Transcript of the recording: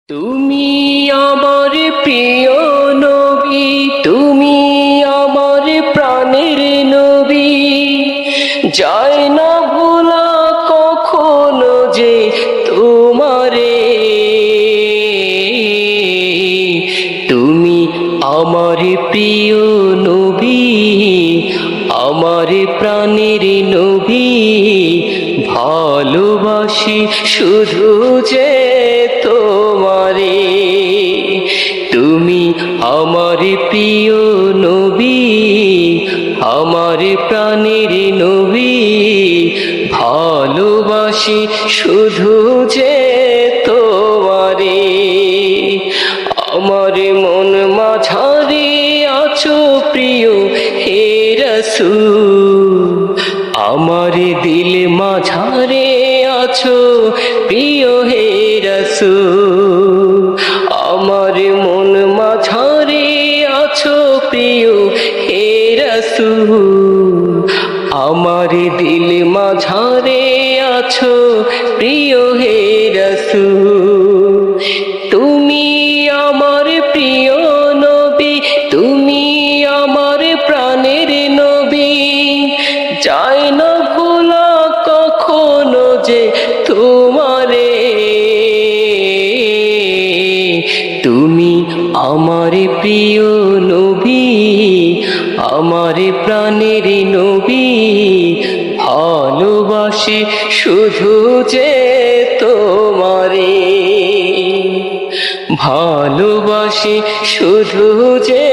তুমি আমার প্রিয় নবী, তুমি আমার প্রাণের নবী, যায় না ভোলা কখনো যে তোমারে। তুমি আমার প্রিয় নবী, আমার প্রাণের নবী, ভালোবাসি শুধু যে তোমারে। তুমি আমার প্রিয় নবী, আমার প্রাণের নবী, ভালোবাসি শুধু যে তোমারে। আমার মন মাঝারে আছো প্রিয় হে রাসূল, আমার দিল মাঝারে আছো প্রিয় হে রাসূল। আমার মন মাঝারে আছো প্রিয় হে রাসূল, আমার দিল মাঝারে আছো প্রিয় হে রাসূল। তুমি আমার প্রিয় নবী, তুমি আমার প্রাণের নবী, যায় না ভোলা কখনো যে তোমারে। তুমি আমার প্রিয় নবী, আমার প্রাণের নবী, ভালোবাসি শুধু যে তোমারে, ভালোবাসি শুধু যে